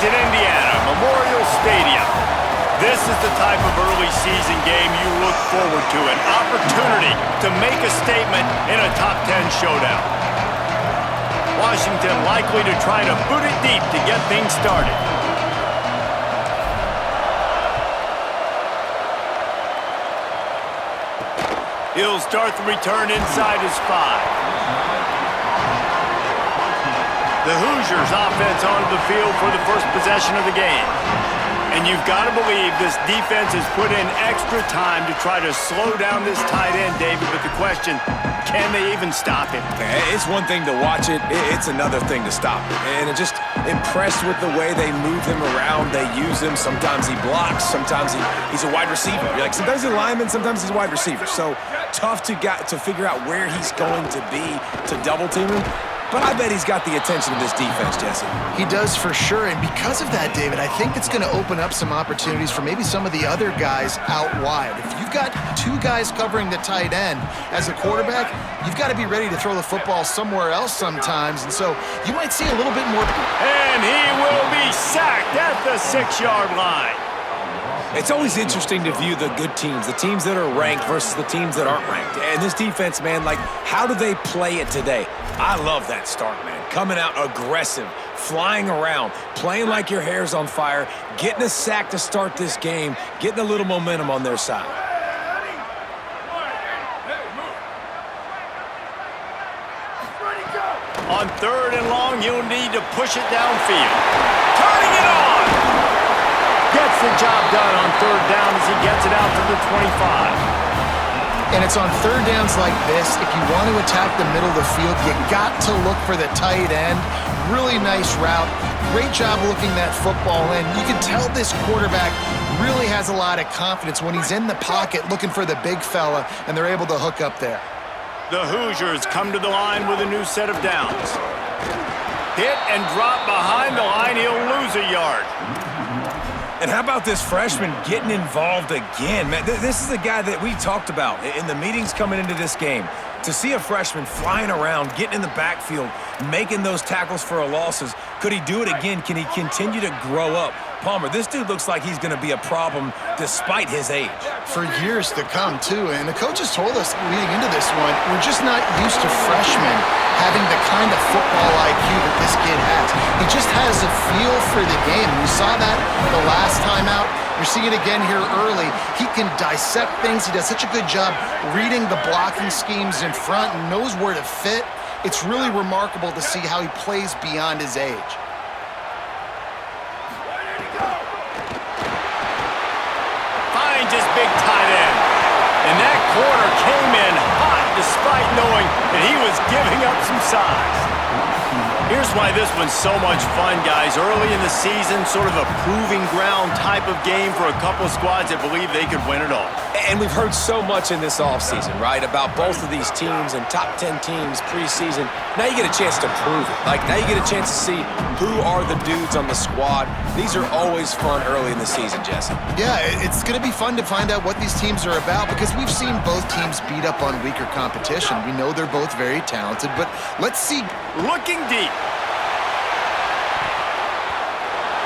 Bloomington, Indiana, Memorial Stadium. This is the type of early season game you look forward to, an opportunity to make a statement in a top 10 showdown. Washington likely to try to boot it deep to get things started. He'll start the return inside his 5. The Hoosiers offense onto the field for the first possession of the game. And you've got to believe this defense has put in extra time to try to slow down this tight end, David, but the question, can they even stop him? It's one thing to watch it, it's another thing to stop it. And I'm just impressed with the way they move him around, they use him. Sometimes he blocks, sometimes he's a wide receiver. You're like, sometimes he's a lineman, sometimes he's a wide receiver. So tough to figure out where he's going to be to double team him. But I bet he's got the attention of this defense, Jesse. He does for sure, and because of that, David, I think it's going to open up some opportunities for maybe some of the other guys out wide. If you've got 2 guys covering the tight end as a quarterback, you've got to be ready to throw the football somewhere else sometimes, and so you might see a little bit more. And he will be sacked at the 6-yard line. It's always interesting to view the good teams, the teams that are ranked versus the teams that aren't ranked. And this defense, man, like, how do they play it today? I love that start, man. Coming out aggressive, flying around, playing like your hair's on fire, getting a sack to start this game, getting a little momentum on their side. On 3rd and long, you'll need to push it downfield. Turning it on! Gets the job done on 3rd down as he gets it out to the 25. And it's on 3rd downs like this, if you want to attack the middle of the field, you got to look for the tight end. Really nice route. Great job looking that football in. You can tell this quarterback really has a lot of confidence when he's in the pocket looking for the big fella, and they're able to hook up there. The Hoosiers come to the line with a new set of downs. Hit and drop behind the line. He'll lose a yard. And how about this freshman getting involved again? Man, this is the guy that we talked about in the meetings coming into this game. To see a freshman flying around, getting in the backfield, making those tackles for losses, could he do it again? Can he continue to grow up? Palmer, this dude looks like he's going to be a problem despite his age. For years to come, too. And the coaches told us leading into this one, we're just not used to freshmen having the kind of football IQ that this kid has. He just has a feel for the game. We saw that the last time out. You're seeing it again here early. He can dissect things. He does such a good job reading the blocking schemes in front and knows where to fit. It's really remarkable to see how he plays beyond his age. Finds his big tight end. And that corner came in hot despite knowing that he was giving up some size. Here's why this one's so much fun, guys. Early in the season, sort of a proving ground type of game for a couple of squads that believe they could win it all. And we've heard so much in this offseason, right, about both of these teams and top 10 teams preseason. Now you get a chance to prove it. Like, now you get a chance to see who are the dudes on the squad. These are always fun early in the season, Jesse. Yeah, it's going to be fun to find out what these teams are about because we've seen both teams beat up on weaker competition. We know they're both very talented, but let's see. Looking deep.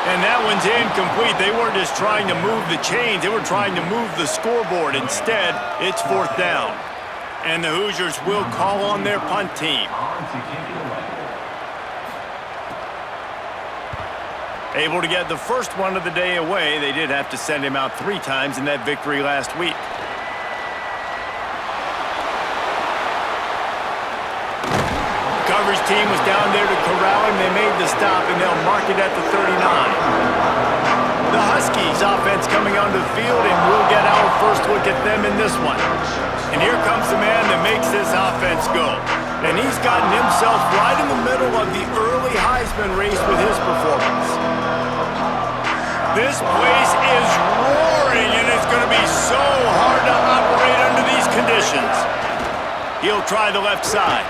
And that one's incomplete. They weren't just trying to move the chains. They were trying to move the scoreboard. Instead, it's 4th down. And the Hoosiers will call on their punt team. Able to get the first one of the day away. They did have to send him out 3 times in that victory last week. Coverage team was down there to corral him. They made the stop, and they'll mark it at the 39. The Huskies offense coming onto the field, and we'll get our first look at them in this one. And here comes the man that makes this offense go. And he's gotten himself right in the middle of the early Heisman race with his performance. This place is roaring, and it's going to be so hard to operate under these conditions. He'll try the left side.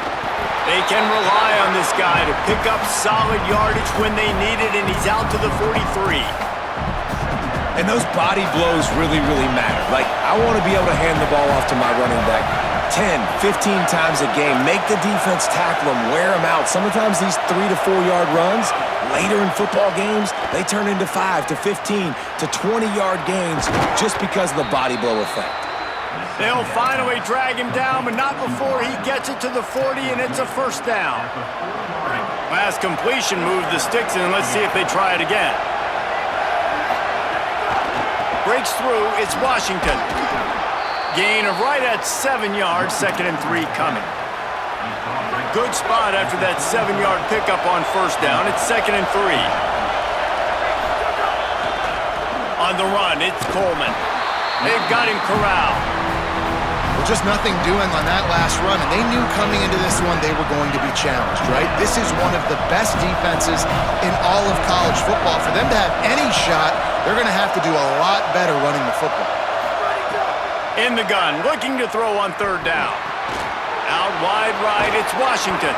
They can rely on this guy to pick up solid yardage when they need it, and he's out to the 43. And those body blows really, really matter. Like, I want to be able to hand the ball off to my running back 10, 15 times a game. Make the defense tackle him, wear him out. Sometimes these 3 to 4 yard runs later in football games, they turn into 5 to 15 to 20-yard gains just because of the body blow effect. They'll finally drag him down, but not before he gets it to the 40, and it's a first down. Last completion moved the sticks, and let's see if they try it again. Breaks through, it's Washington. Gain of right at 7 yards, 2nd and 3 coming. Good spot after that 7-yard pickup on first down. It's 2nd and 3. On the run, it's Coleman. They've got him corralled. Well, just nothing doing on that last run, and they knew coming into this one they were going to be challenged, right? This is one of the best defenses in all of college football. For them to have any shot, they're going to have to do a lot better running the football. In the gun, looking to throw on third down. Out wide right, it's Washington.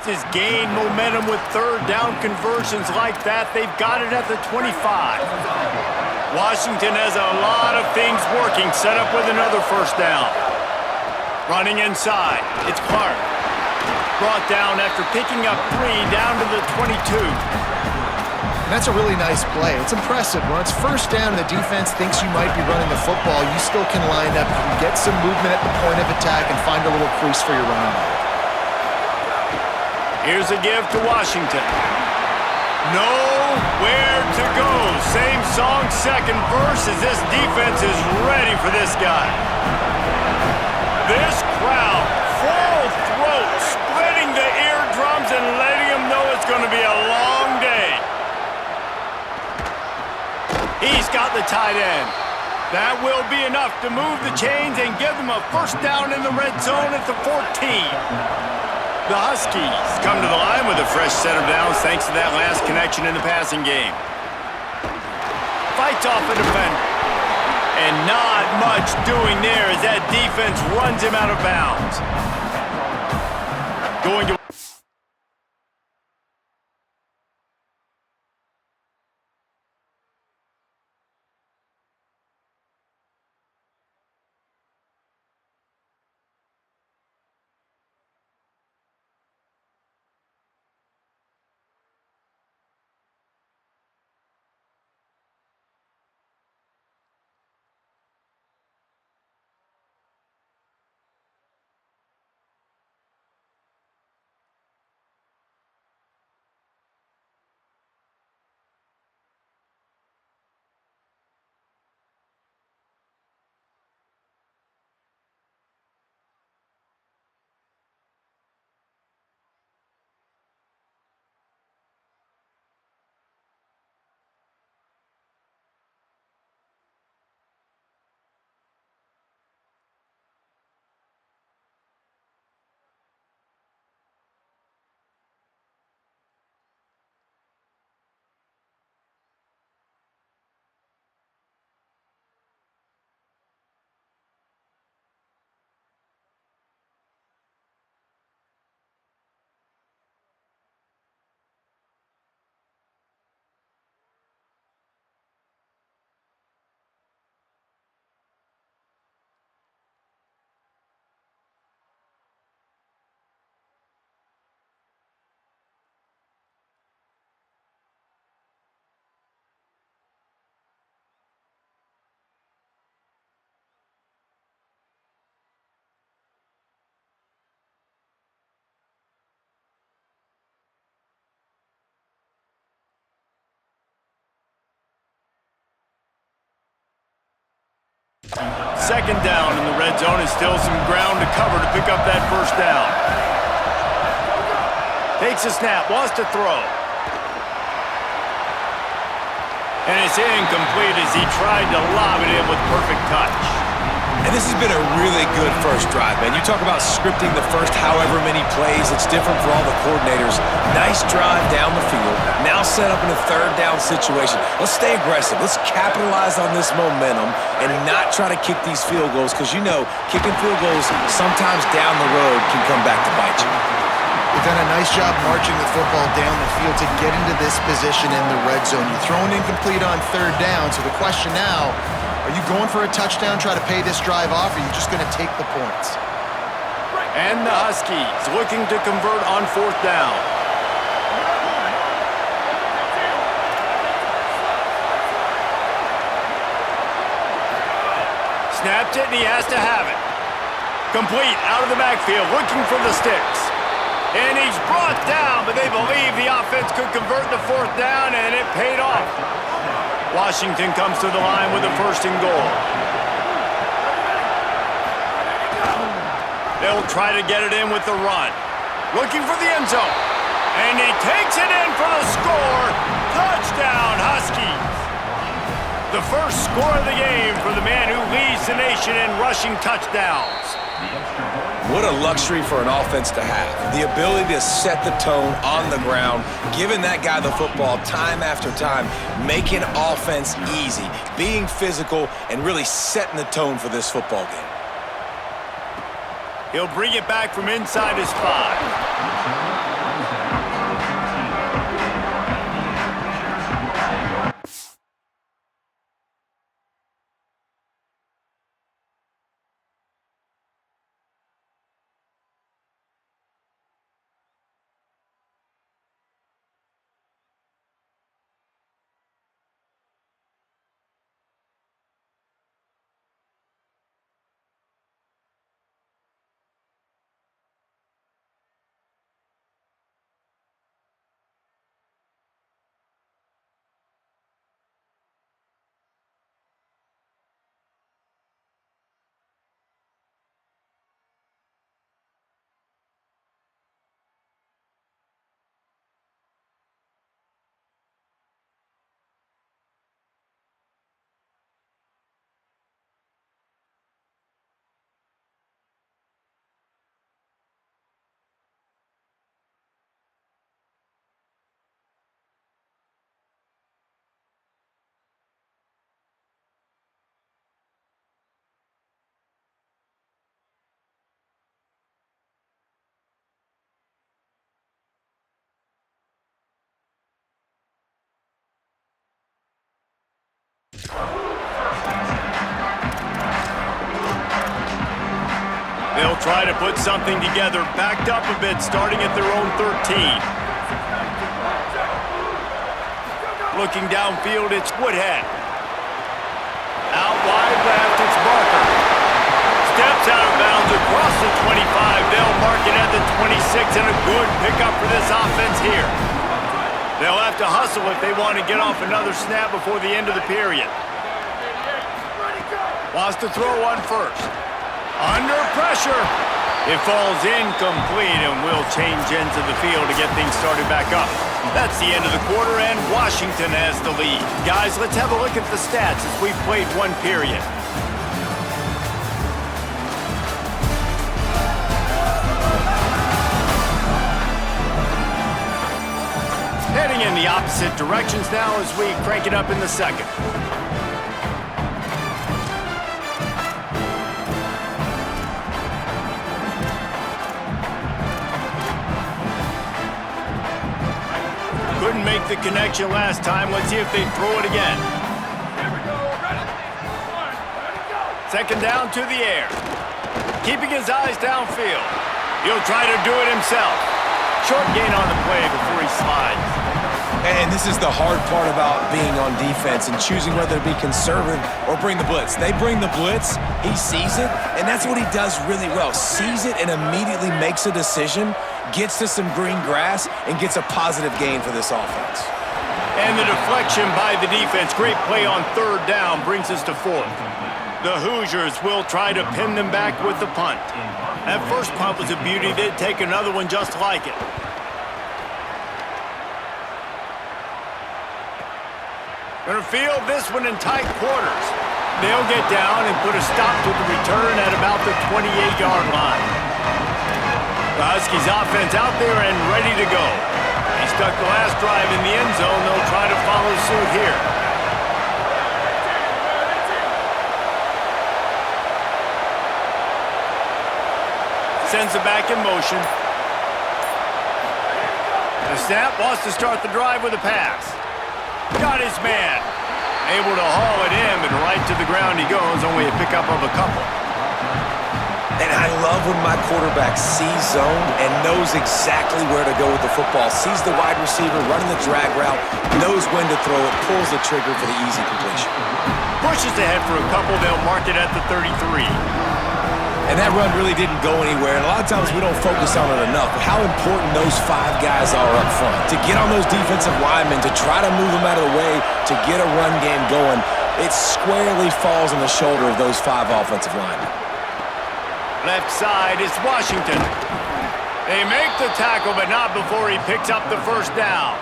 has gained momentum with third down conversions like that. They've got it at the 25. Washington has a lot of things working, set up with another first down. Running inside, it's Clark. Brought down after picking up 3 down to the 22. And that's a really nice play. It's impressive. When it's first down and the defense thinks you might be running the football, you still can line up, you can get some movement at the point of attack and find a little crease for your running back. Here's a give to Washington. Nowhere to go. Same song, second verse, as this defense is ready for this guy. This crowd, full throat, splitting the eardrums and letting them know it's going to be a long day. He's got the tight end. That will be enough to move the chains and give them a first down in the red zone at the 14. The Huskies come to the line with a fresh set of downs thanks to that last connection in the passing game. Fights off a defender. And not much doing there as that defense runs him out of bounds. Going to... Second down in the red zone is still some ground to cover to pick up that first down. Takes a snap, wants to throw. And it's incomplete as he tried to lob it in with perfect touch. And this has been a really good first drive, man. You talk about scripting the first however many plays. It's different for all the coordinators. Nice drive down the field. Now set up in a third down situation. Let's stay aggressive. Let's capitalize on this momentum and not try to kick these field goals because, you know, kicking field goals sometimes down the road can come back to bite you. They've done a nice job marching the football down the field to get into this position in the red zone. You're throwing incomplete on third down, so the question now, are you going for a touchdown, try to pay this drive off, or are you just going to take the points? And the Huskies looking to convert on fourth down. Snapped it, and he has to have it. Complete, out of the backfield, looking for the sticks. And he's brought down, but they believe the offense could convert the fourth down, and it paid off. Washington comes to the line with a first and goal. They'll try to get it in with the run. Looking for the end zone. And he takes it in for the score. Touchdown, Huskies. The first score of the game for the man who leads the nation in rushing touchdowns. What a luxury for an offense to have. The ability to set the tone on the ground, giving that guy the football time after time, making offense easy, being physical, and really setting the tone for this football game. He'll bring it back from inside his 5. put something together, backed up a bit, starting at their own 13. Looking downfield, it's Woodhead. Out wide left, it's Barker. Steps out of bounds across the 25. They'll mark it at the 26, and a good pickup for this offense here. They'll have to hustle if they want to get off another snap before the end of the period. Wants to throw one first. Under pressure. It falls incomplete, and will change ends of the field to get things started back up. That's the end of the quarter, and Washington has the lead. Guys, let's have a look at the stats as we've played one period. Heading in the opposite directions now as we crank it up in the second. Couldn't make the connection last time. Let's see if they throw it again. Second down to the air. Keeping his eyes downfield. He'll try to do it himself. Short gain on the play before he slides. And this is the hard part about being on defense and choosing whether to be conservative or bring the blitz. They bring the blitz, he sees it, and that's what he does really well. Sees it and immediately makes a decision, gets to some green grass, and gets a positive gain for this offense. And the deflection by the defense. Great play on third down brings us to fourth. The Hoosiers will try to pin them back with the punt. That first punt was a beauty. They'd take another one just like it. Gonna field this one in tight quarters. They'll get down and put a stop to the return at about the 28-yard line. The Huskies offense out there and ready to go. He stuck the last drive in the end zone. They'll try to follow suit here. Sends it back in motion. The snap wants to start the drive with a pass. Got his man. Able to haul it in, and right to the ground he goes. Only a pickup of a couple. And I love when my quarterback sees zone and knows exactly where to go with the football. Sees the wide receiver running the drag route, knows when to throw it, pulls the trigger for the easy completion. Pushes ahead for a couple. They'll mark it at the 33. And that run really didn't go anywhere. And a lot of times we don't focus on it enough. But how important those five guys are up front. To get on those defensive linemen, to try to move them out of the way, to get a run game going, it squarely falls on the shoulder of those five offensive linemen. Left side is Washington. They make the tackle, but not before he picks up the first down.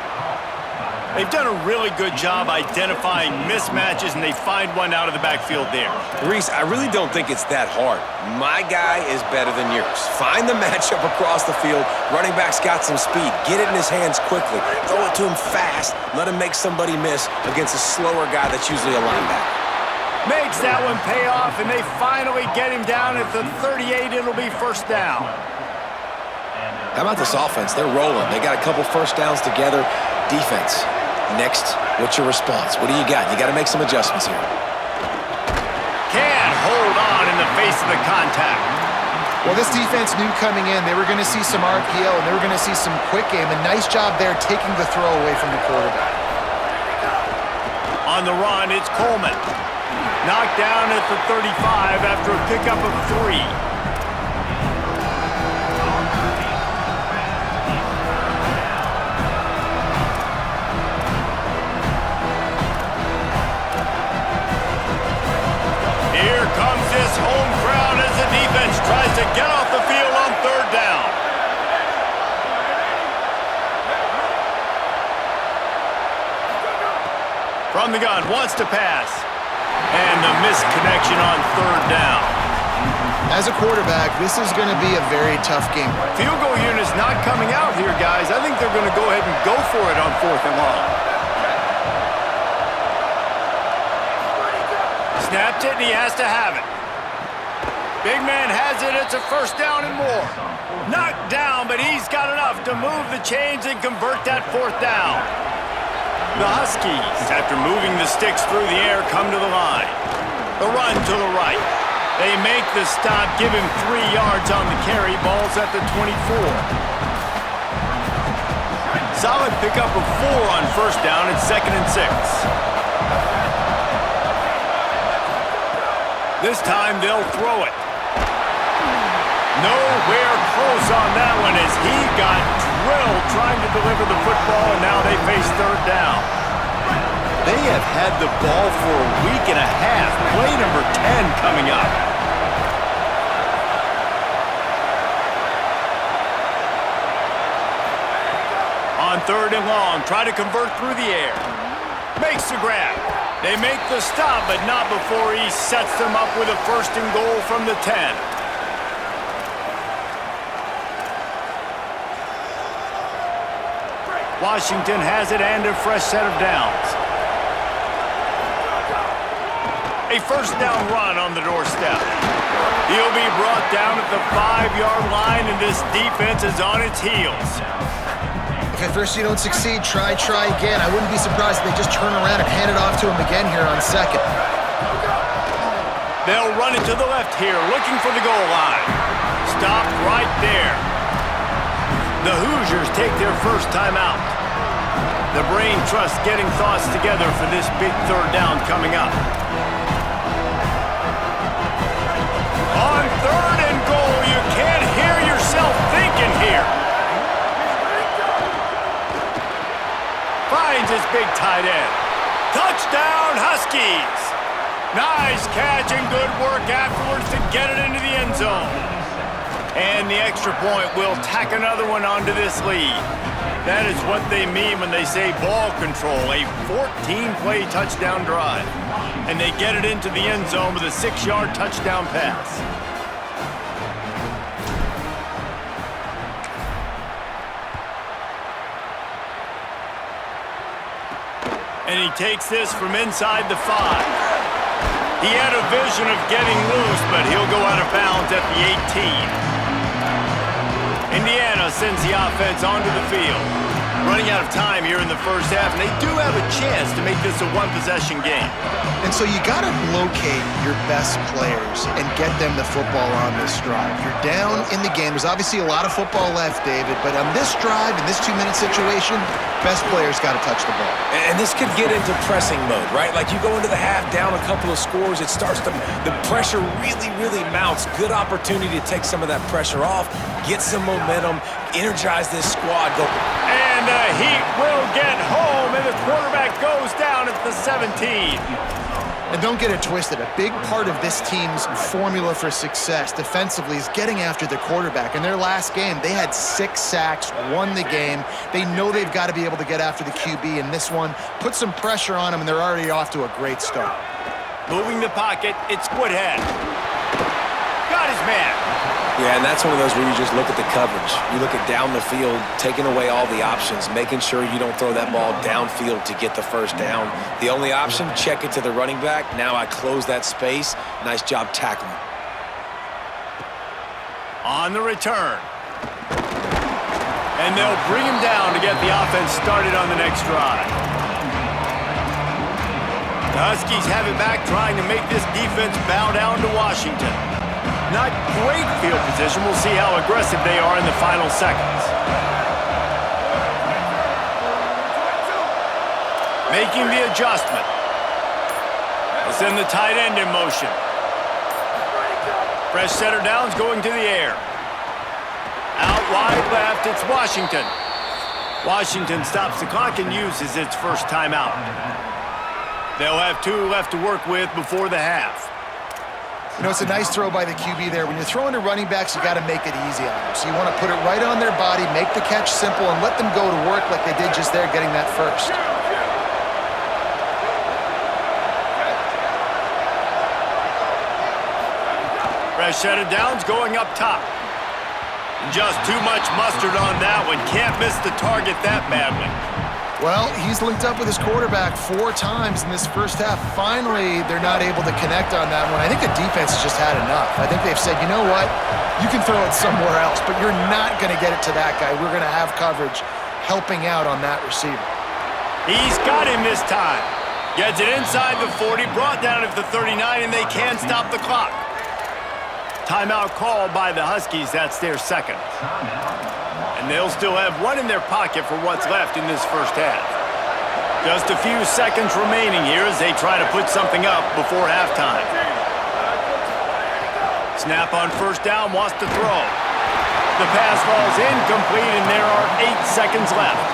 They've done a really good job identifying mismatches, and they find one out of the backfield there. Reese, I really don't think it's that hard. My guy is better than yours. Find the matchup across the field. Running back's got some speed. Get it in his hands quickly. Throw it to him fast. Let him make somebody miss against a slower guy that's usually a linebacker. Makes that one pay off, and they finally get him down at the 38. It'll be first down. How about this offense? They're rolling. They got a couple first downs together. Defense. Next, what's your response? What do you got? You got to make some adjustments here. Can't hold on in the face of the contact. Well, this defense knew coming in they were going to see some RPO and they were going to see some quick game. A nice job there taking the throw away from the quarterback. On the run, it's Coleman. Knocked down at the 35 after a pickup of 3. Here comes this home crowd as the defense tries to get off the field on third down. From the gun, wants to pass. And the missed connection on third down. As a quarterback, this is going to be a very tough game. Field goal unit's not coming out here, guys. I think they're going to go ahead and go for it on fourth and long. Snapped it, and he has to have it. Big man has it. It's a first down and more. Knocked down, but he's got enough to move the chains and convert that fourth down. The Huskies, after moving the sticks through the air, come to the line. The run to the right. They make the stop, give him 3 yards on the carry. Ball's at the 24. Solid pickup of 4 on first down. It's 2nd and 6. This time they'll throw it. Nowhere close on that one as he got drilled trying to deliver the football, and now they face 3rd down. They have had the ball for a week and a half. Play number 10 coming up. On 3rd and long, try to convert through the air. Makes the grab. They make the stop, but not before he sets them up with a 1st and goal from the 10. Washington has it and a fresh set of downs. A 1st down run on the doorstep. He'll be brought down at the 5-yard line, and this defense is on its heels. If at first you don't succeed, try again. I wouldn't be surprised if they just turn around and hand it off to him again here on 2nd. They'll run it to the left here, looking for the goal line. Stop right there. The Hoosiers take their first time out. The brain trust getting thoughts together for this big 3rd down coming up. On 3rd and goal, you can't hear yourself thinking here. Finds his big tight end. Touchdown, Huskies! Nice catch and good work afterwards to get it into the end zone. And the extra point will tack another one onto this lead. That is what they mean when they say ball control, a 14-play touchdown drive. And they get it into the end zone with a 6-yard touchdown pass. And he takes this from inside the 5. He had a vision of getting loose, but he'll go out of bounds at the 18. Indiana sends the offense onto the field. Running out of time here in the first half, and they do have a chance to make this a 1-possession game. And so you got to locate your best players and get them the football on this drive. You're down in the game. There's obviously a lot of football left, David, but on this drive, in this 2-minute situation, best players got to touch the ball. And this could get into pressing mode, right? Like you go into the half down a couple of scores, it starts to, the pressure really mounts. Good opportunity to take some of that pressure off, get some momentum, energize this squad. Go. And the Heat will get home, and the quarterback goes down at the 17. And don't get it twisted. A big part of this team's formula for success defensively is getting after the quarterback. In their last game, they had 6 sacks, won the game. They know they've got to be able to get after the QB in this one. Put some pressure on them, and they're already off to a great start. Moving the pocket, it's Woodhead. Got his man. Yeah, and that's one of those where you just look at the coverage. You look at down the field, taking away all the options, making sure you don't throw that ball downfield to get the 1st down. The only option, check it to the running back. Now I close that space. Nice job tackling. On the return. And they'll bring him down to get the offense started on the next drive. The Huskies have it back, trying to make this defense bow down to Washington. Not great field position. We'll see how aggressive they are in the final seconds. Making the adjustment. They'll send the tight end in motion. Fresh setter downs going to the air. Out wide left, it's Washington. Washington stops the clock and uses its first timeout. They'll have 2 left to work with before the half. You know, it's a nice throw by the QB there. When you're throwing to running backs, you got to make it easy on them. So you want to put it right on their body, make the catch simple, and let them go to work like they did just there, getting that first. Fresh set of downs going up top. Just too much mustard on that one. Can't miss the target that badly. Well, he's linked up with his quarterback 4 times in this first half. Finally, they're not able to connect on that one. I think the defense has just had enough. I think they've said, you know what? You can throw it somewhere else, but you're not going to get it to that guy. We're going to have coverage helping out on that receiver. He's got him this time. Gets it inside the 40, brought down at the 39, and they can't stop the clock. Timeout called by the Huskies. That's their second. And they'll still have one in their pocket for what's left in this first half. Just a few seconds remaining here as they try to put something up before halftime. Snap on first down, wants to throw. The pass falls incomplete, and there are 8 seconds left.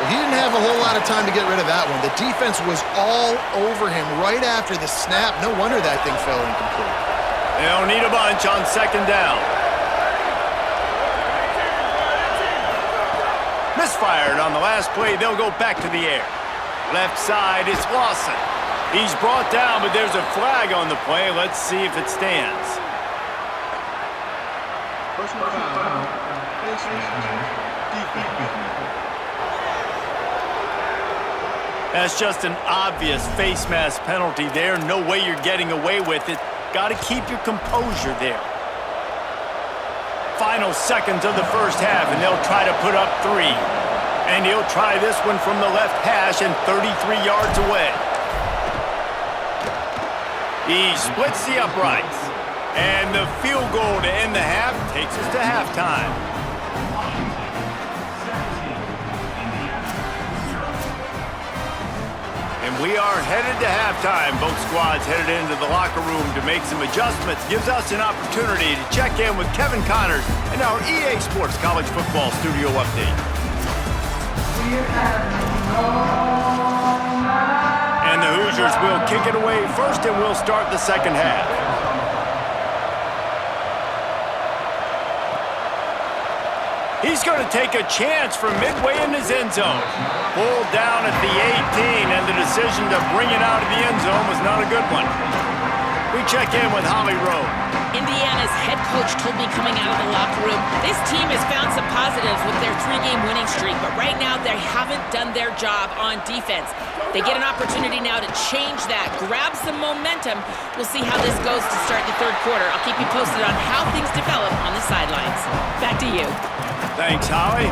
Well, he didn't have a whole lot of time to get rid of that one. The defense was all over him right after the snap. No wonder that thing fell incomplete. They'll need a bunch on second down. Misfired on the last play. They'll go back to the air. Left side is Lawson. He's brought down, but there's a flag on the play. Let's see if it stands. That's just an obvious face mask penalty there. No way you're getting away with it. Got to keep your composure there. Final seconds of the first half, and they'll try to put up 3. And he'll try this one from the left hash and 33 yards away. He splits the uprights. And the field goal to end the half takes us to halftime. And we are headed to halftime. Both squads headed into the locker room to make some adjustments. Gives us an opportunity to check in with Kevin Connors and our EA Sports College Football Studio Update. And the Hoosiers will kick it away first, and we'll start the second half. He's going to take a chance from midway in his end zone. Pulled down at the 18, and the decision to bring it out of the end zone was not a good one. We check in with Holly Rowe. Indiana's head coach told me coming out of the locker room, this team has found some positives with their 3-game winning streak, but right now they haven't done their job on defense. They get an opportunity now to change that, grab some momentum. We'll see how this goes to start the third quarter. I'll keep you posted on how things develop on the sidelines. Back to you. Thanks, Holly.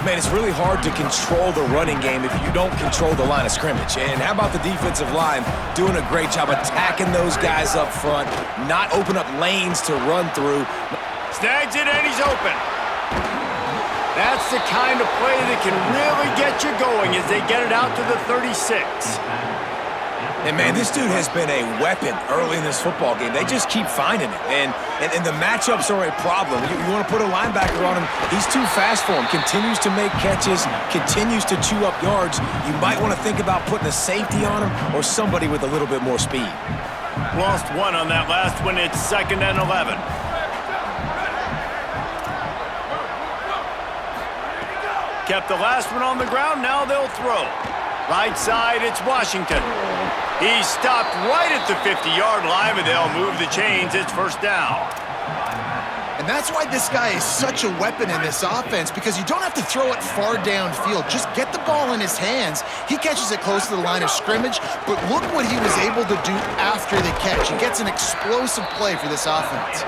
Man, it's really hard to control the running game if you don't control the line of scrimmage. And how about the defensive line doing a great job attacking those guys up front, not open up lanes to run through. Snags it, and he's open. That's the kind of play that can really get you going as they get it out to the 36. And, man, this dude has been a weapon early in this football game. They just keep finding it. And the matchups are a problem. You want to put a linebacker on him, he's too fast for him. Continues to make catches, continues to chew up yards. You might want to think about putting a safety on him or somebody with a little bit more speed. Lost one on that last one. It's 2nd and 11. Kept the last one on the ground. Now they'll throw. Right side, it's Washington. He's stopped right at the 50-yard line, but they'll move the chains. It's first down. And that's why this guy is such a weapon in this offense, because you don't have to throw it far downfield. Just get the ball in his hands. He catches it close to the line of scrimmage, but look what he was able to do after the catch. He gets an explosive play for this offense.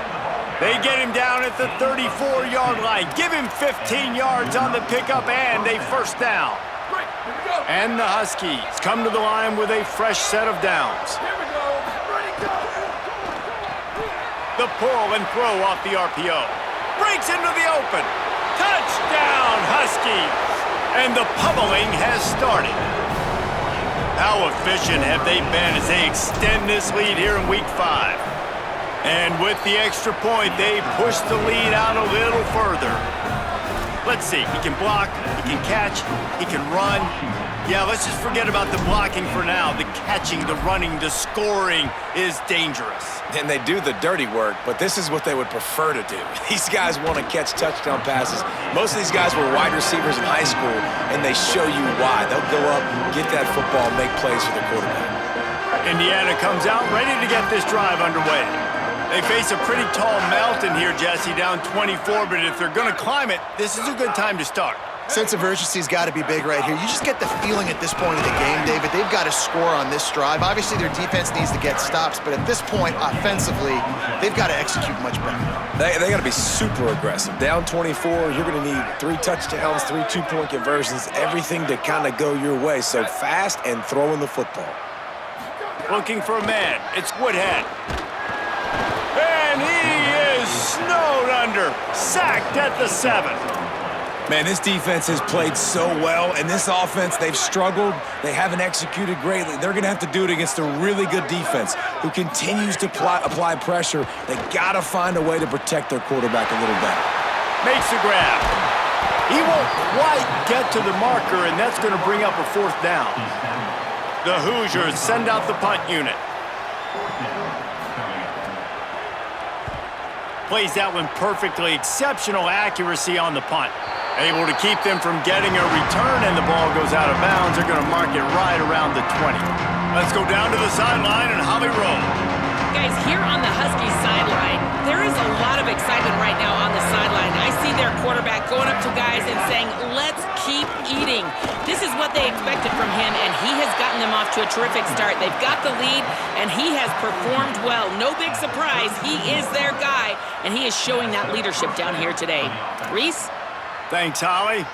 They get him down at the 34-yard line. Give him 15 yards on the pickup and a first down. And the Huskies come to the line with a fresh set of downs. The pull and throw off the RPO. Breaks into the open. Touchdown, Huskies! And the pummeling has started. How efficient have they been as they extend this lead here in Week 5? And with the extra point, they push the lead out a little further. Let's see. He can block, he can catch, he can run. Yeah, let's just forget about the blocking for now. The catching, the running, the scoring is dangerous. And they do the dirty work, but this is what they would prefer to do. These guys want to catch touchdown passes. Most of these guys were wide receivers in high school, and they show you why. They'll go up, get that football, make plays for the quarterback. Indiana comes out ready to get this drive underway. They face a pretty tall mountain here, Jesse, down 24, but if they're going to climb it, this is a good time to start. Sense of urgency's got to be big right here. You just get the feeling at this point of the game, David, they've got to score on this drive. Obviously, their defense needs to get stops, but at this point, offensively, they've got to execute much better. They got to be super aggressive. Down 24, you're going to need 3 touchdowns, 3 two-point conversions, everything to kind of go your way. So fast and throwing the football. Looking for a man. It's Woodhead. And he snowed under. Sacked at the 7. Man, this defense has played so well, and this offense, they've struggled. They haven't executed greatly. They're going to have to do it against a really good defense who continues to apply pressure. They got to find a way to protect their quarterback a little better. Makes the grab. He won't quite get to the marker, and that's going to bring up a 4th down. The Hoosiers send out the punt unit. Plays that one perfectly. Exceptional accuracy on the punt. Able to keep them from getting a return, and the ball goes out of bounds. They're going to mark it right around the 20. Let's go down to the sideline and Holly roll. Guys, here on the Huskies sideline, there is a lot of excitement right now on the sideline. I see their quarterback going up to guys and saying, let's keep eating. This is what they expected from him, and he has gotten them off to a terrific start. They've got the lead, and he has performed well. No big surprise. He is their guy, and he is showing that leadership down here today. Reese? Thanks, Holly.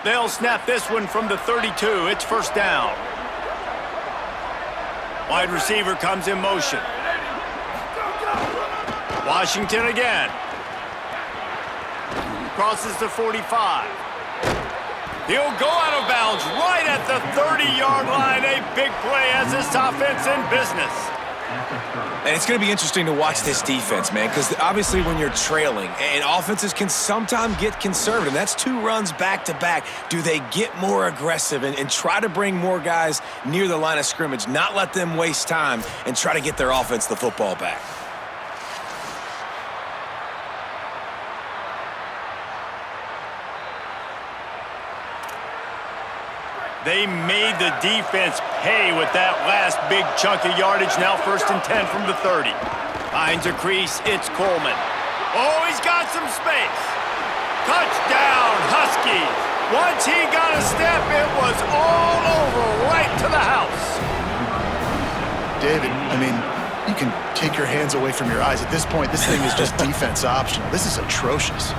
They'll snap this one from the 32. It's 1st down. Wide receiver comes in motion. Washington again. Crosses the 45. He'll go out of bounds right at the 30-yard line. A big play as this offense in business. And it's going to be interesting to watch this defense, man, because obviously when you're trailing, and offenses can sometimes get conservative. That's 2 runs back-to-back. Do they get more aggressive and try to bring more guys near the line of scrimmage, not let them waste time, and try to get their offense the football back? They made the defense pay with that last big chunk of yardage. Now 1st and 10 from the 30. Finds a crease. It's Coleman. Oh, he's got some space. Touchdown, Huskies. Once he got a step, it was all over right to the house. David, I mean, you can take your hands away from your eyes. At this point, this thing is just defense optional. This is atrocious.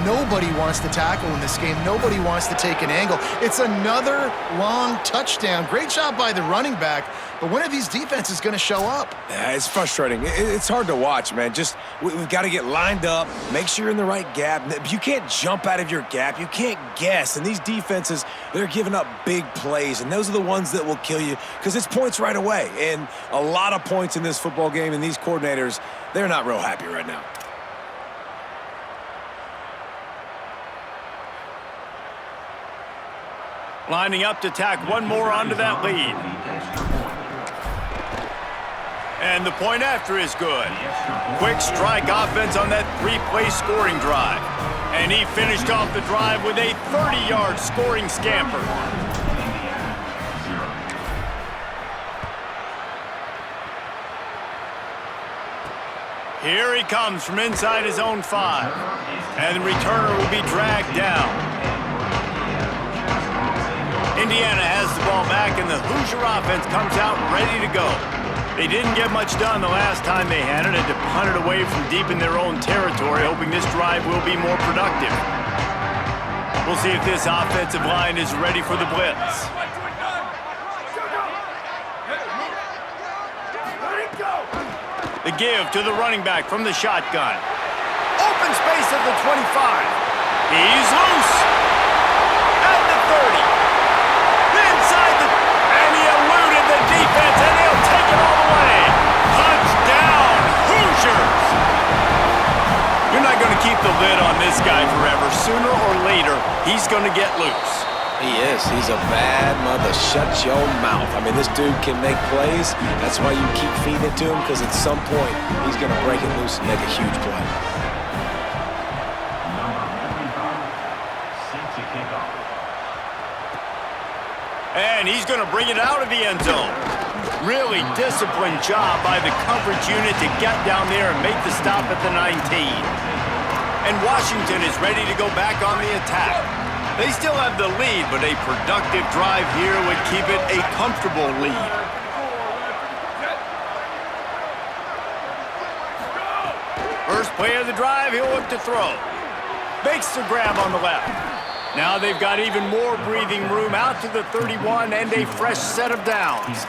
Nobody wants to tackle in this game. Nobody wants to take an angle. It's another long touchdown. Great job by the running back, but when are these defenses going to show up? Yeah, it's frustrating. It's hard to watch, man. Just we've got to get lined up, make sure you're in the right gap. You can't jump out of your gap. You can't guess. And these defenses, they're giving up big plays, and those are the ones that will kill you because it's points right away. And a lot of points in this football game, and these coordinators, they're not real happy right now. Lining up to tack one more onto that lead. And the point after is good. Quick strike offense on that 3-play scoring drive. And he finished off the drive with a 30-yard scoring scamper. Here he comes from inside his own 5. And the returner will be dragged down. Indiana has the ball back, and the Hoosier offense comes out ready to go. They didn't get much done the last time they had it, and to punt it away from deep in their own territory, hoping this drive will be more productive. We'll see if this offensive line is ready for the blitz. The give to the running back from the shotgun. Open space at the 25. He's loose. At the 30. And he eluded the defense, and he'll take it all the way. Touchdown, Hoosiers! You're not going to keep the lid on this guy forever. Sooner or later, he's going to get loose. He is. He's a bad mother. Shut your mouth. I mean, this dude can make plays. That's why you keep feeding it to him, because at some point, he's going to break it loose and make a huge play. And he's going to bring it out of the end zone. Really disciplined job by the coverage unit to get down there and make the stop at the 19. And Washington is ready to go back on the attack. They still have the lead, but a productive drive here would keep it a comfortable lead. First play of the drive, he'll look to throw. Makes the grab on the left. Now they've got even more breathing room out to the 31 and a fresh set of downs.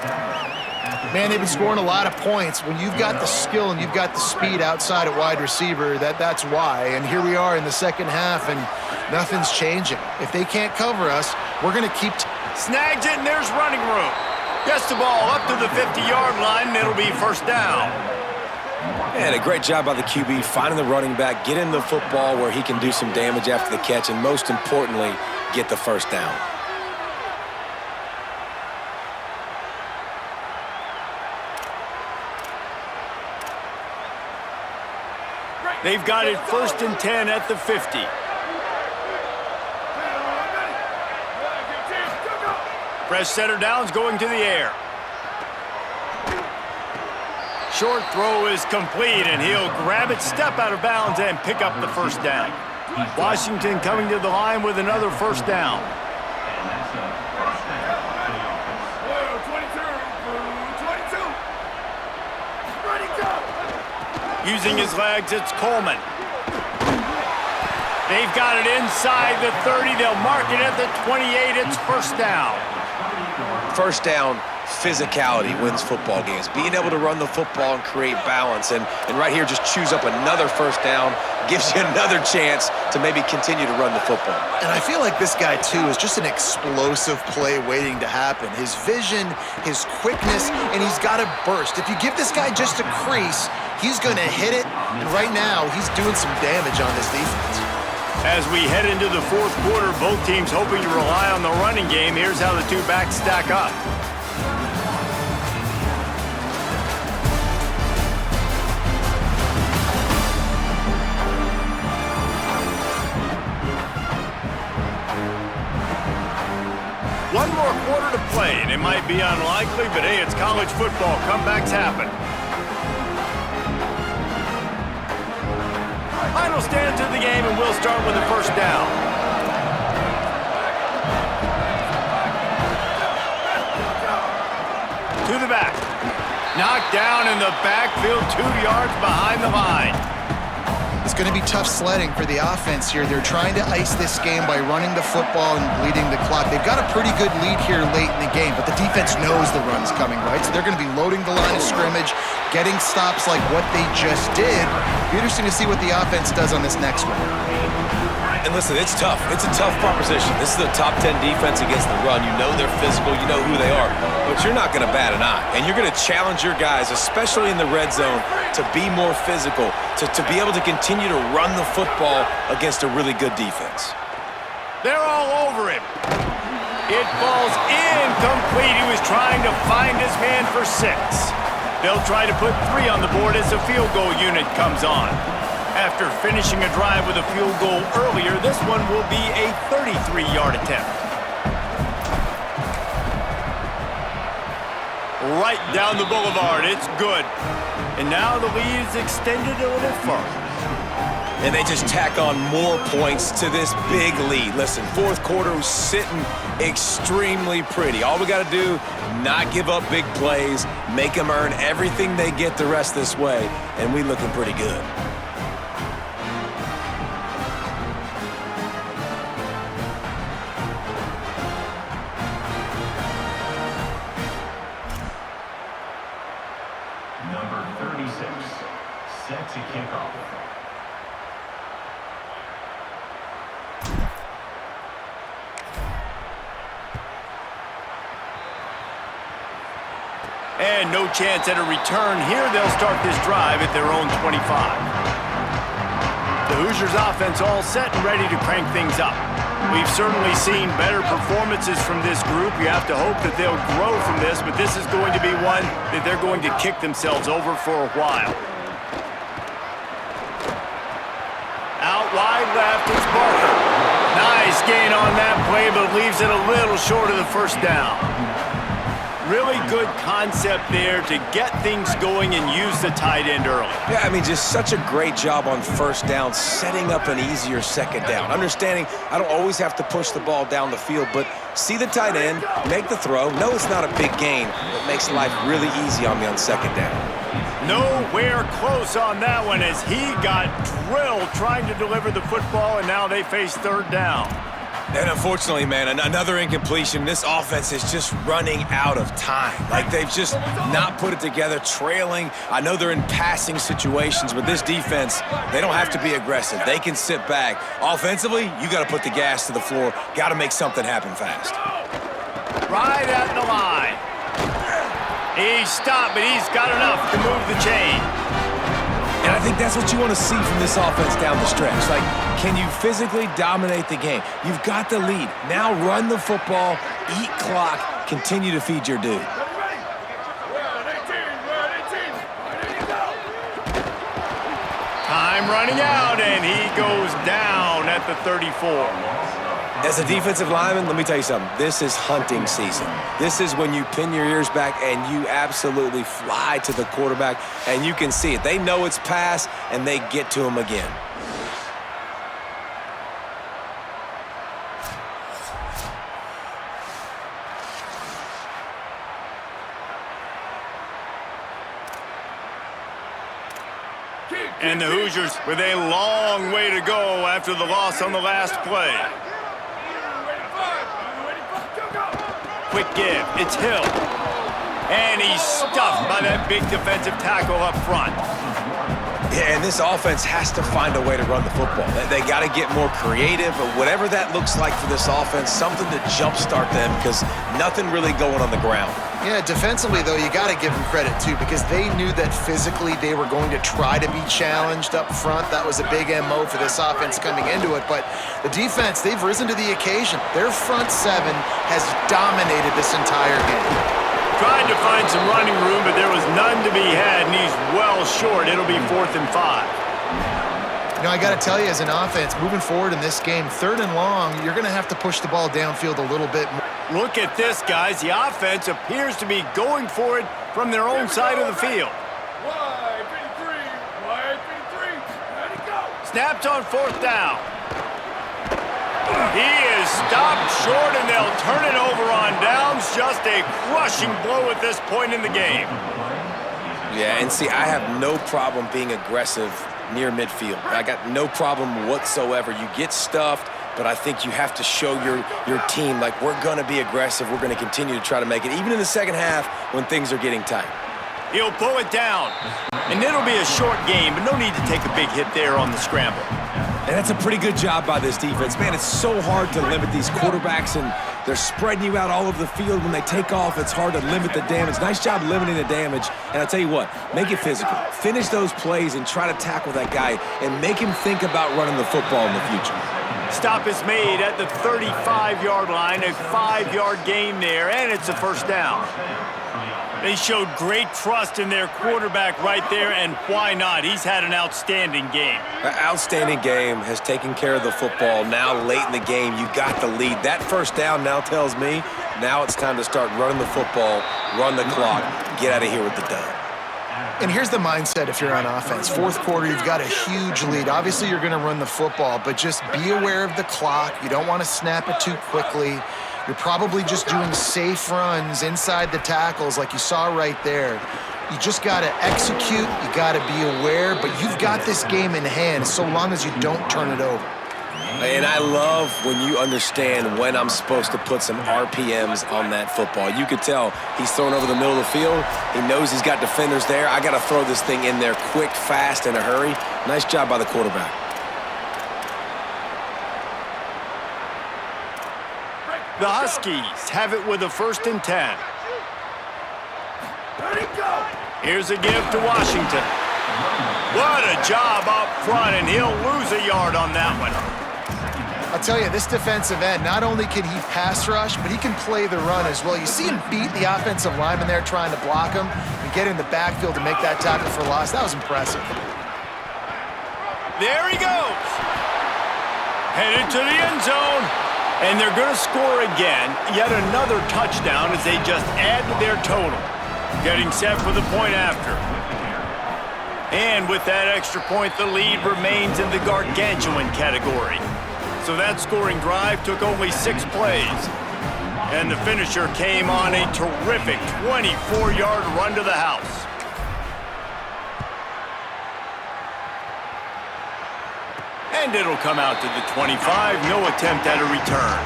Man, they've been scoring a lot of points. When you've got the skill and you've got the speed outside at wide receiver, that's why. And here we are in the second half, and nothing's changing. If they can't cover us, we're going to keep... Snags it, and there's running room. Gets the ball up to the 50-yard line, and it'll be first down. And a great job by the QB finding the running back, getting the football where he can do some damage after the catch, and most importantly, get the first down. They've got it 1st and 10 at the 50. Fresh setter down's going to the air. Short throw is complete, and he'll grab it, step out of bounds, and pick up the first down. Washington coming to the line with another first down. Using his legs, it's Coleman. They've got it inside the 30. They'll mark it at the 28. It's first down. First down, physicality wins football games. Being able to run the football and create balance. And right here, just choose up another first down, gives you another chance to maybe continue to run the football. And I feel like this guy, too, is just an explosive play waiting to happen. His vision, his quickness, and he's got a burst. If you give this guy just a crease, he's going to hit it. And right now, he's doing some damage on this defense. As we head into the fourth quarter, both teams hoping to rely on the running game. Here's how the two backs stack up. One more quarter to play, and it might be unlikely, but hey, it's college football. Comebacks happen. Final stand to the game, and we'll start with the first down. To the back. Knocked down in the backfield, 2 yards behind the line. It's going to be tough sledding for the offense here. They're trying to ice this game by running the football and bleeding the clock. They've got a pretty good lead here late in the game, but the defense knows the run's coming, right? So they're going to be loading the line of scrimmage, getting stops like what they just did. Be interesting to see what the offense does on this next one. And listen, it's tough. It's a tough proposition. This is the top 10 defense against the run. You know they're physical. You know who they are. But you're not going to bat an eye. And you're going to challenge your guys, especially in the red zone, to be more physical, to be able to continue to run the football against a really good defense. They're all over him. It falls incomplete. He was trying to find his man for 6. They'll try to put 3 on the board as the field goal unit comes on. After finishing a drive with a field goal earlier, this one will be a 33-yard attempt. Right down the boulevard, it's good. And now the lead is extended a little further. And they just tack on more points to this big lead. Listen, fourth quarter was sitting extremely pretty. All we got to do, not give up big plays, make them earn everything they get the rest this way, and we looking pretty good. Number 36, set to kick off. And no chance at a return here. They'll start this drive at their own 25. The Hoosiers offense all set and ready to crank things up. We've certainly seen better performances from this group. You have to hope that they'll grow from this, but this is going to be one that they're going to kick themselves over for a while. Out wide left, it's Barker. Nice gain on that play, but leaves it a little short of the first down. Really good concept there to get things going and use the tight end early. Yeah, I mean, just such a great job on first down, setting up an easier second down. Understanding I don't always have to push the ball down the field, but see the tight end, make the throw. No, it's not a big gain, but makes life really easy on me on second down. Nowhere close on that one as he got drilled trying to deliver the football, and now they face third down. And unfortunately, man, another incompletion. This offense is just running out of time. Like, they've just not put it together, trailing. I know they're in passing situations, but this defense, they don't have to be aggressive. They can sit back. Offensively, you got to put the gas to the floor. Got to make something happen fast. Right at the line. He's stopped, but he's got enough to move the chain. And I think that's what you want to see from this offense down the stretch. Like, can you physically dominate the game? You've got the lead. Now run the football, eat clock, continue to feed your dude. Time running out, and he goes down at the 34. As a defensive lineman, let me tell you something. This is hunting season. This is when you pin your ears back and you absolutely fly to the quarterback, and you can see it. They know it's pass, and they get to him again. And the Hoosiers with a long way to go after the loss on the last play. Quick give, it's Hill. And he's stuffed by that big defensive tackle up front. Yeah, and this offense has to find a way to run the football. They got to get more creative, or whatever that looks like for this offense, something to jumpstart them, because nothing really going on the ground. Yeah, defensively, though, you got to give them credit, too, because they knew that physically they were going to try to be challenged up front. That was a big MO for this offense coming into it. But the defense, they've risen to the occasion. Their front seven has dominated this entire game. Tried to find some running room, but there was none to be had, and he's well short. It'll be 4th and 5. You know, I got to tell you, as an offense, moving forward in this game, 3rd and long, you're going to have to push the ball downfield a little bit more. Look at this, guys. The offense appears to be going for it from their own side of the field. Snapped on 4th down. He is stopped short, and they'll turn it over on downs. Just a crushing blow at this point in the game. Yeah, and see, I have no problem being aggressive near midfield. I got no problem whatsoever. You get stuffed, but I think you have to show your team, like, we're going to be aggressive. We're going to continue to try to make it, even in the second half when things are getting tight. He'll pull it down. And it'll be a short game, but no need to take a big hit there on the scramble. And that's a pretty good job by this defense. Man, it's so hard to limit these quarterbacks, and they're spreading you out all over the field. When they take off, it's hard to limit the damage. Nice job limiting the damage. And I tell you what, make it physical. Finish those plays and try to tackle that guy and make him think about running the football in the future. Stop is made at the 35-yard line, a 5-yard gain there, and it's a 1st down. They showed great trust in their quarterback right there, and why not? He's had an outstanding game. An outstanding game, has taken care of the football. Now late in the game, you got the lead. That 1st down now tells me now it's time to start running the football, run the clock, get out of here with the dub. And here's the mindset if you're on offense. 4th quarter, you've got a huge lead. Obviously, you're going to run the football, but just be aware of the clock. You don't want to snap it too quickly. You're probably just doing safe runs inside the tackles like you saw right there. You just got to execute. You got to be aware, but you've got this game in hand so long as you don't turn it over. And I love when you understand when I'm supposed to put some RPMs on that football. You could tell he's thrown over the middle of the field. He knows he's got defenders there. I got to throw this thing in there quick, fast, in a hurry. Nice job by the quarterback. The Huskies have it with a 1st and 10. Here's a give to Washington. What a job up front, and he'll lose a yard on that one. I'll tell you, this defensive end, not only can he pass rush, but he can play the run as well. You see him beat the offensive lineman there trying to block him and get in the backfield to make that tackle for loss. That was impressive. There he goes. Headed to the end zone. And they're going to score again. Yet another touchdown as they just add to their total. Getting set for the point after. And with that extra point, the lead remains in the gargantuan category. So that scoring drive took only 6 plays. And the finisher came on a terrific 24-yard run to the house. And And it'll come out to the 25. No attempt at a return.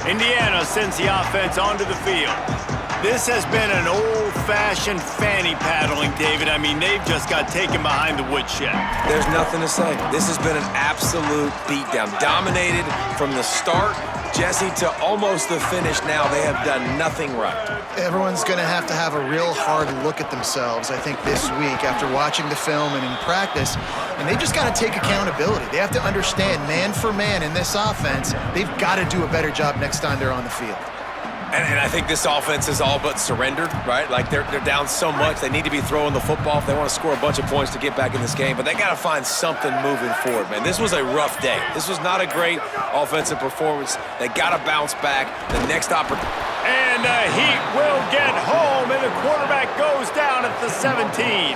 Indiana sends the offense onto the field. This has been an old-fashioned fanny paddling, David. I mean, they've just got taken behind the woodshed. There's nothing to say. This has been an absolute beatdown. Dominated from the start, Jesse, to almost the finish now. They have done nothing right. Everyone's going to have a real hard look at themselves, I think, this week after watching the film and in practice. And they just got to take accountability. They have to understand, man for man in this offense, they've got to do a better job next time they're on the field. And I think this offense is all but surrendered, right? Like, they're down so much. They need to be throwing the football if they want to score a bunch of points to get back in this game. But they got to find something moving forward, man. This was a rough day. This was not a great offensive performance. They got to bounce back. The next opportunity. And the Heat will get home, and the quarterback goes down at the 17.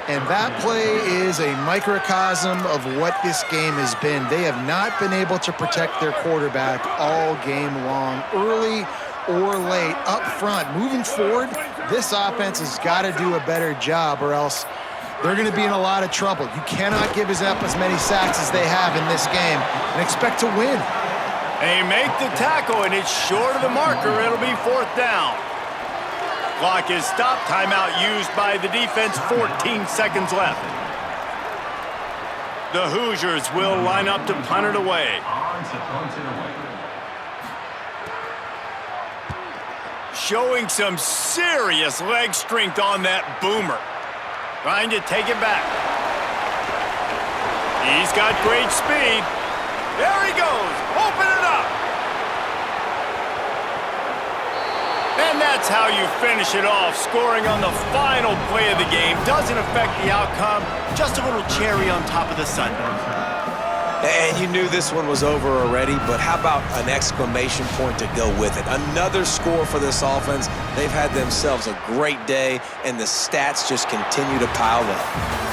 And that play is a microcosm of what this game has been. They have not been able to protect their quarterback all game long, early or late, up front. Moving forward, this offense has got to do a better job or else they're going to be in a lot of trouble. You cannot give up as many sacks as they have in this game and expect to win. They make the tackle, and it's short of the marker. It'll be 4th down. Clock is stopped. Timeout used by the defense. 14 seconds left. The Hoosiers will line up to punt it away. On to punt it away. Showing some serious leg strength on that boomer. Trying to take it back. He's got great speed. There he goes. Open it up. And that's how you finish it off. Scoring on the final play of the game doesn't affect the outcome. Just a little cherry on top of the sundae. And you knew this one was over already, but how about an exclamation point to go with it? Another score for this offense. They've had themselves a great day, and the stats just continue to pile up.